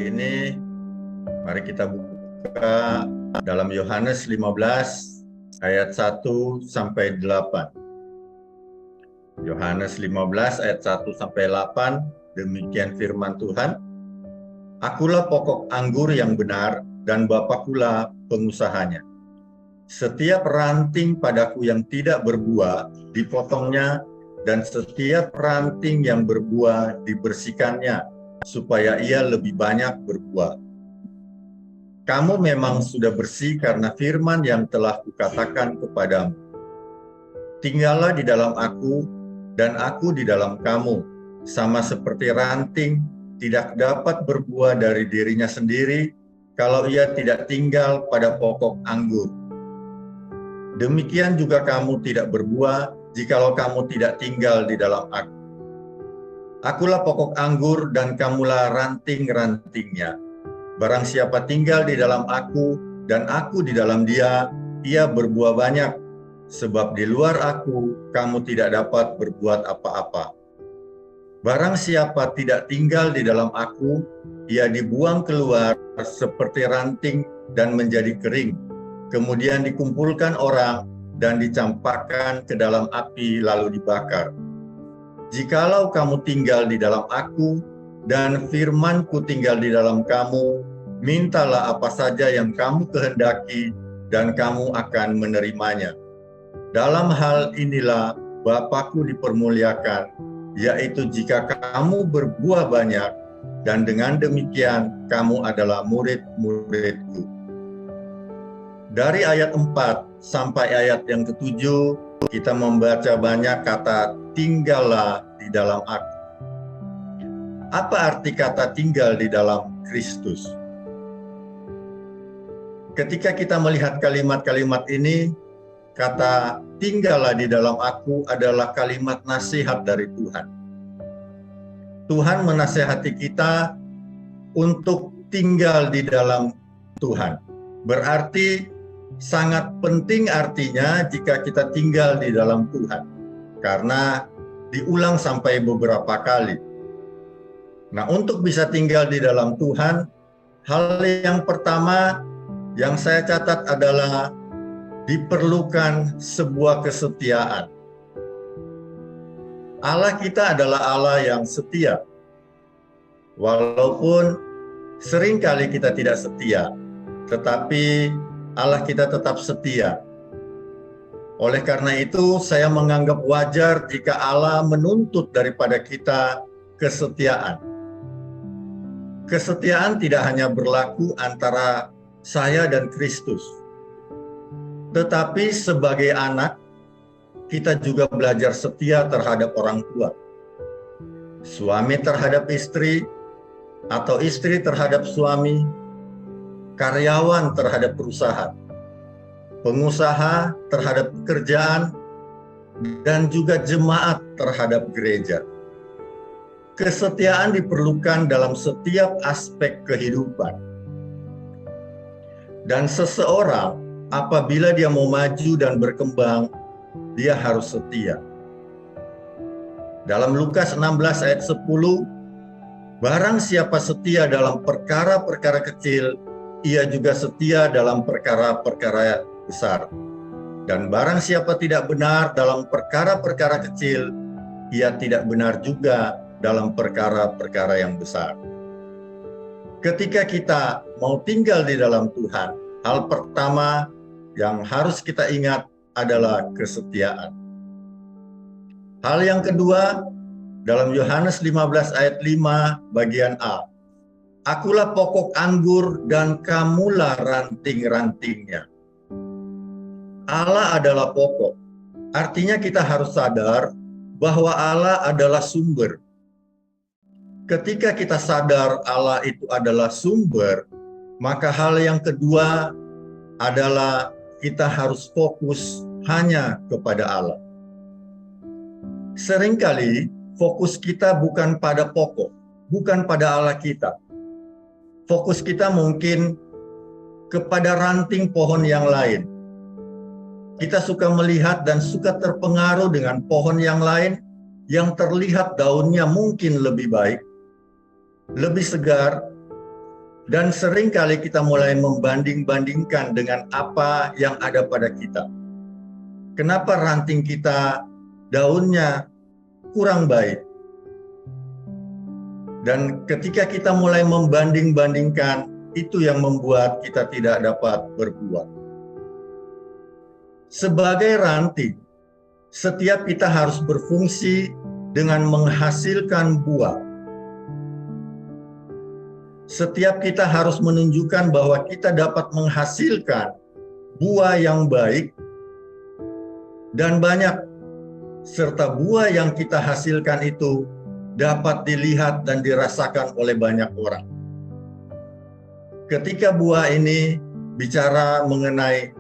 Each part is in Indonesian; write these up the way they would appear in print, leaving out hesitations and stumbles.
hari ini, mari kita buka dalam Yohanes 15 ayat 1 sampai 8. Yohanes 15 ayat 1 sampai 8, demikian firman Tuhan. Akulah pokok anggur yang benar dan Bapakulah pengusahanya. Setiap ranting padaku yang tidak berbuah dipotongnya, dan setiap ranting yang berbuah dibersihkannya, supaya ia lebih banyak berbuah. Kamu memang sudah bersih karena firman yang telah kukatakan kepadamu. Tinggallah di dalam aku, dan aku di dalam kamu, sama seperti ranting tidak dapat berbuah dari dirinya sendiri kalau ia tidak tinggal pada pokok anggur. Demikian juga kamu tidak berbuah jikalau kamu tidak tinggal di dalam aku. Akulah pokok anggur dan kamulah ranting-rantingnya. Barang siapa tinggal di dalam aku dan aku di dalam dia, ia berbuah banyak. Sebab di luar aku, kamu tidak dapat berbuat apa-apa. Barang siapa tidak tinggal di dalam aku, ia dibuang keluar seperti ranting dan menjadi kering. Kemudian dikumpulkan orang dan dicampakkan ke dalam api lalu dibakar. Jikalau kamu tinggal di dalam aku dan firman-Ku tinggal di dalam kamu, mintalah apa saja yang kamu kehendaki dan kamu akan menerimanya. Dalam hal inilah Bapa-Ku dipermuliakan, yaitu jika kamu berbuah banyak, dan dengan demikian kamu adalah murid-murid-Ku. Dari ayat 4 sampai ayat yang ke-7, kita membaca banyak kata tinggallah di dalam aku. Apa arti kata tinggal di dalam Kristus? Ketika kita melihat kalimat-kalimat ini, kata tinggallah di dalam aku adalah kalimat nasihat dari Tuhan. Tuhan menasihati kita untuk tinggal di dalam Tuhan. Berarti sangat penting artinya jika kita tinggal di dalam Tuhan. Karena diulang sampai beberapa kali. Nah, untuk bisa tinggal di dalam Tuhan, hal yang pertama yang saya catat adalah diperlukan sebuah kesetiaan. Allah kita adalah Allah yang setia. Walaupun seringkali kita tidak setia, tetapi Allah kita tetap setia. Oleh karena itu, saya menganggap wajar jika Allah menuntut daripada kita kesetiaan. Kesetiaan tidak hanya berlaku antara saya dan Kristus, tetapi sebagai anak, kita juga belajar setia terhadap orang tua. Suami terhadap istri, atau istri terhadap suami, karyawan terhadap perusahaan, pengusaha terhadap pekerjaan, dan juga jemaat terhadap gereja. Kesetiaan diperlukan dalam setiap aspek kehidupan. Dan seseorang apabila dia mau maju dan berkembang, dia harus setia. Dalam Lukas 16 ayat 10, barang siapa setia dalam perkara-perkara kecil, ia juga setia dalam perkara-perkara besar. Dan barang siapa tidak benar dalam perkara-perkara kecil, ia tidak benar juga dalam perkara-perkara yang besar. Ketika kita mau tinggal di dalam Tuhan, hal pertama yang harus kita ingat adalah kesetiaan. Hal yang kedua, dalam Yohanes 15 ayat 5 bagian A. Akulah pokok anggur dan kamulah ranting-rantingnya. Allah adalah pokok. Artinya kita harus sadar bahwa Allah adalah sumber. Ketika kita sadar Allah itu adalah sumber, maka hal yang kedua adalah kita harus fokus hanya kepada Allah. Seringkali fokus kita bukan pada pokok, bukan pada Allah kita. Fokus kita mungkin kepada ranting pohon yang lain. Kita suka melihat dan suka terpengaruh dengan pohon yang lain yang terlihat daunnya mungkin lebih baik, lebih segar, Dan seringkali kita mulai membanding-bandingkan dengan apa yang ada pada kita. Kenapa ranting kita daunnya kurang baik? Dan ketika kita mulai membanding-bandingkan, itu yang membuat kita tidak dapat berbuah. Sebagai ranting, setiap kita harus berfungsi dengan menghasilkan buah. Setiap kita harus menunjukkan bahwa kita dapat menghasilkan buah yang baik dan banyak, serta buah yang kita hasilkan itu dapat dilihat dan dirasakan oleh banyak orang. Ketika buah ini bicara mengenai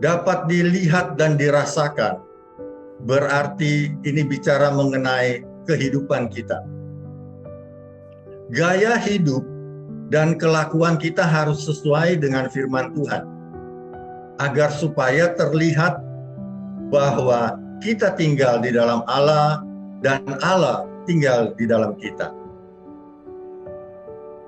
dapat dilihat dan dirasakan, berarti ini bicara mengenai kehidupan kita. Gaya hidup dan kelakuan kita harus sesuai dengan firman Tuhan, agar supaya terlihat bahwa kita tinggal di dalam Allah dan Allah tinggal di dalam kita.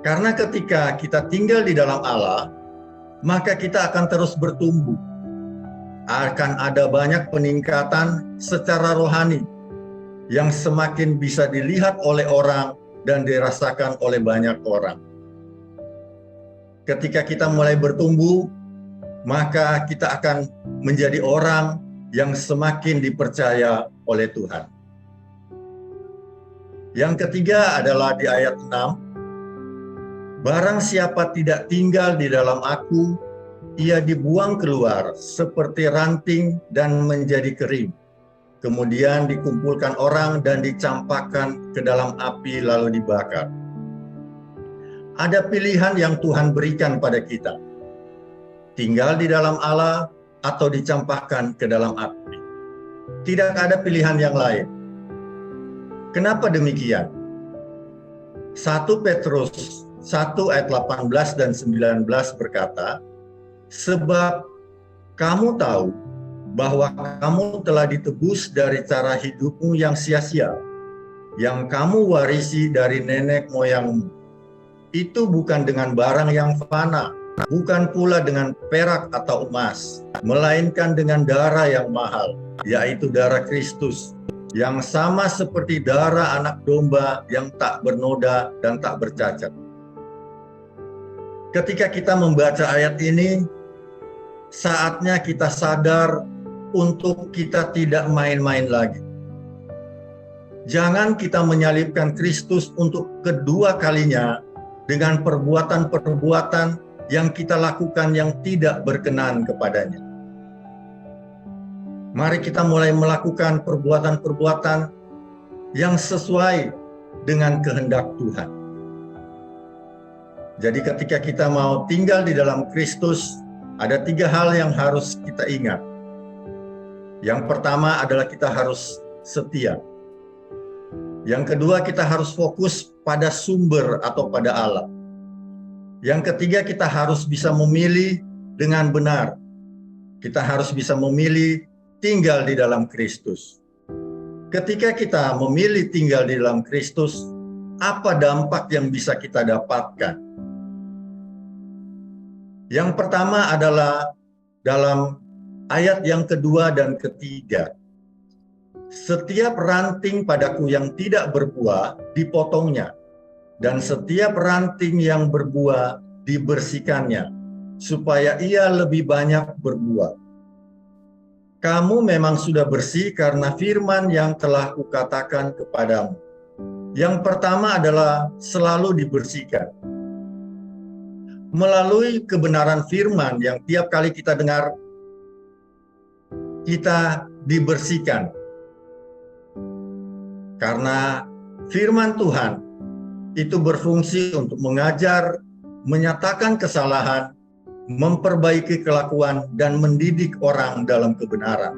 Karena ketika kita tinggal di dalam Allah, maka kita akan terus bertumbuh. Akan ada banyak peningkatan secara rohani yang semakin bisa dilihat oleh orang dan dirasakan oleh banyak orang. Ketika kita mulai bertumbuh, maka kita akan menjadi orang yang semakin dipercaya oleh Tuhan. Yang ketiga adalah di ayat 6. Barang siapa tidak tinggal di dalam aku, ia dibuang keluar seperti ranting dan menjadi kering. Kemudian dikumpulkan orang dan dicampakkan ke dalam api lalu dibakar. Ada pilihan yang Tuhan berikan pada kita. Tinggal di dalam Allah atau dicampakkan ke dalam api. Tidak ada pilihan yang lain. Kenapa demikian? 1 Petrus 1 ayat 18 dan 19 berkata, sebab kamu tahu bahwa kamu telah ditebus dari cara hidupmu yang sia-sia, yang kamu warisi dari nenek moyangmu. Itu bukan dengan barang yang fana, bukan pula dengan perak atau emas, melainkan dengan darah yang mahal, yaitu darah Kristus, yang sama seperti darah anak domba yang tak bernoda dan tak bercacat. Ketika kita membaca ayat ini, saatnya kita sadar untuk kita tidak main-main lagi. Jangan kita menyalibkan Kristus untuk kedua kalinya dengan perbuatan-perbuatan yang kita lakukan yang tidak berkenan kepadanya. Mari kita mulai melakukan perbuatan-perbuatan yang sesuai dengan kehendak Tuhan. Jadi ketika kita mau tinggal di dalam Kristus, ada 3 hal yang harus kita ingat. Yang pertama adalah kita harus setia. Yang kedua, kita harus fokus pada sumber atau pada Allah. Yang ketiga, kita harus bisa memilih dengan benar. Kita harus bisa memilih tinggal di dalam Kristus. Ketika kita memilih tinggal di dalam Kristus, apa dampak yang bisa kita dapatkan? Yang pertama adalah dalam ayat yang kedua dan ketiga. Setiap ranting padaku yang tidak berbuah dipotongnya, dan setiap ranting yang berbuah dibersihkannya, supaya ia lebih banyak berbuah. Kamu memang sudah bersih karena firman yang telah kukatakan kepadamu. Yang pertama adalah selalu dibersihkan. Melalui kebenaran firman yang tiap kali kita dengar, kita dibersihkan. Karena firman Tuhan itu berfungsi untuk mengajar, menyatakan kesalahan, memperbaiki kelakuan, dan mendidik orang dalam kebenaran.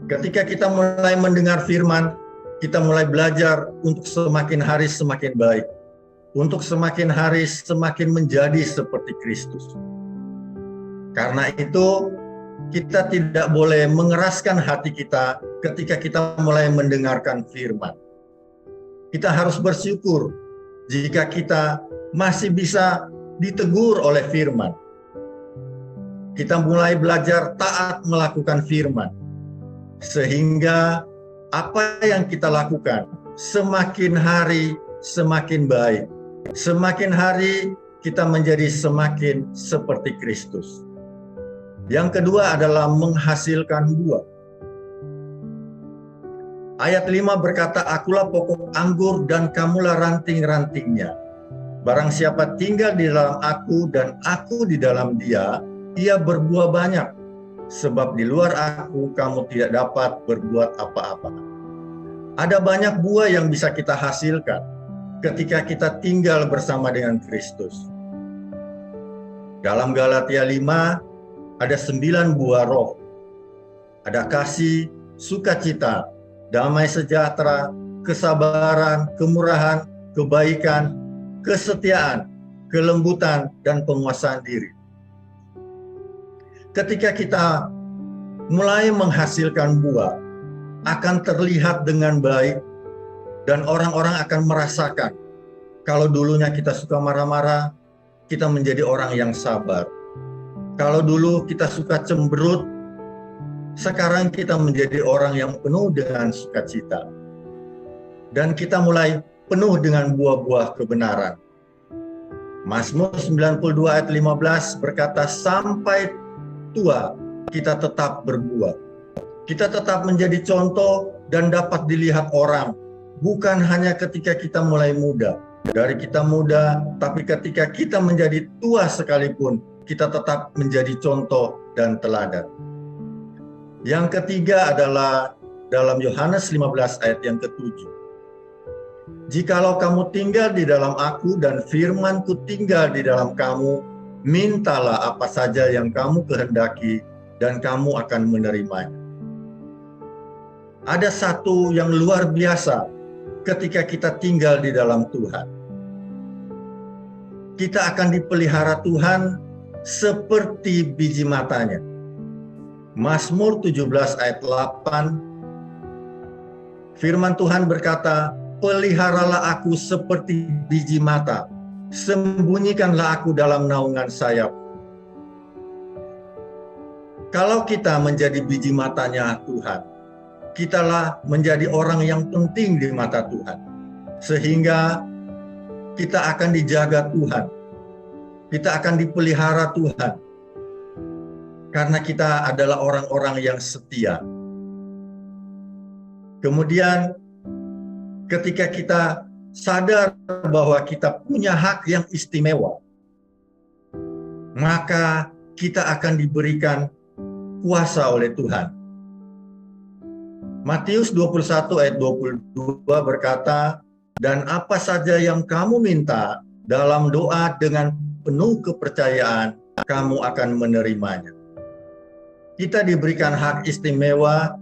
Ketika kita mulai mendengar firman, kita mulai belajar untuk semakin hari semakin baik. Untuk semakin hari semakin menjadi seperti Kristus. Karena itu, kita tidak boleh mengeraskan hati kita ketika kita mulai mendengarkan firman. Kita harus bersyukur jika kita masih bisa ditegur oleh firman. Kita mulai belajar taat melakukan firman, sehingga apa yang kita lakukan semakin hari semakin baik. Semakin hari kita menjadi semakin seperti Kristus. Yang kedua adalah menghasilkan buah. Ayat 5 berkata, "Akulah pokok anggur dan kamulah ranting-rantingnya. Barang siapa tinggal di dalam aku dan aku di dalam dia, ia berbuah banyak. Sebab di luar aku kamu tidak dapat berbuat apa-apa." Ada banyak buah yang bisa kita hasilkan ketika kita tinggal bersama dengan Kristus. Dalam Galatia 5 ada 9 buah roh. Ada kasih, sukacita, damai sejahtera, kesabaran, kemurahan, kebaikan, kesetiaan, kelembutan, dan penguasaan diri. Ketika kita mulai menghasilkan buah, akan terlihat dengan baik, dan orang-orang akan merasakan kalau dulunya kita suka marah-marah, kita menjadi orang yang sabar. Kalau dulu kita suka cemberut, sekarang kita menjadi orang yang penuh dengan sukacita. Dan kita mulai penuh dengan buah-buah kebenaran. Mazmur 92 ayat 15 berkata, "Sampai tua kita tetap berbuah." Kita tetap menjadi contoh dan dapat dilihat orang, bukan hanya ketika kita mulai muda. Dari kita muda, tapi ketika kita menjadi tua sekalipun, kita tetap menjadi contoh dan teladan. Yang ketiga adalah dalam Yohanes 15 ayat yang ke-7. "Jikalau kamu tinggal di dalam aku dan firman-Ku tinggal di dalam kamu, mintalah apa saja yang kamu kehendaki dan kamu akan menerimanya." Ada satu yang luar biasa ketika kita tinggal di dalam Tuhan. Kita akan dipelihara Tuhan seperti biji matanya. Mazmur 17 ayat 8, firman Tuhan berkata, "Peliharalah aku seperti biji mata, sembunyikanlah aku dalam naungan sayap." Kalau kita menjadi biji matanya Tuhan, kitalah menjadi orang yang penting di mata Tuhan. Sehingga kita akan dijaga Tuhan. Kita akan dipelihara Tuhan. Karena kita adalah orang-orang yang setia. Kemudian ketika kita sadar bahwa kita punya hak yang istimewa, maka kita akan diberikan kuasa oleh Tuhan. Matius 21 ayat 22 berkata, "Dan apa saja yang kamu minta dalam doa dengan penuh kepercayaan, kamu akan menerimanya." Kita diberikan hak istimewa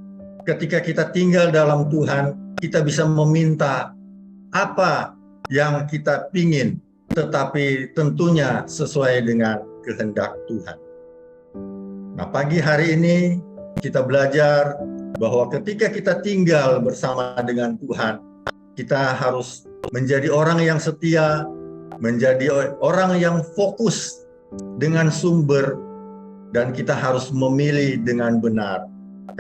ketika kita tinggal dalam Tuhan, kita bisa meminta apa yang kita pingin, tetapi tentunya sesuai dengan kehendak Tuhan. Nah, pagi hari ini kita belajar bahwa ketika kita tinggal bersama dengan Tuhan, kita harus menjadi orang yang setia, menjadi orang yang fokus dengan sumber, dan kita harus memilih dengan benar.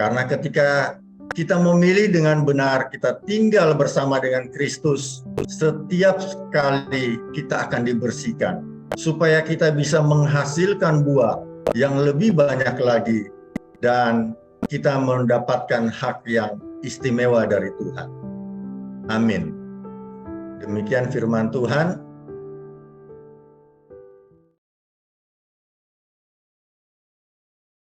Karena ketika kita memilih dengan benar, kita tinggal bersama dengan Kristus, setiap kali kita akan dibersihkan, supaya kita bisa menghasilkan buah yang lebih banyak lagi, dan kita mendapatkan hak yang istimewa dari Tuhan. Amin. Demikian firman Tuhan.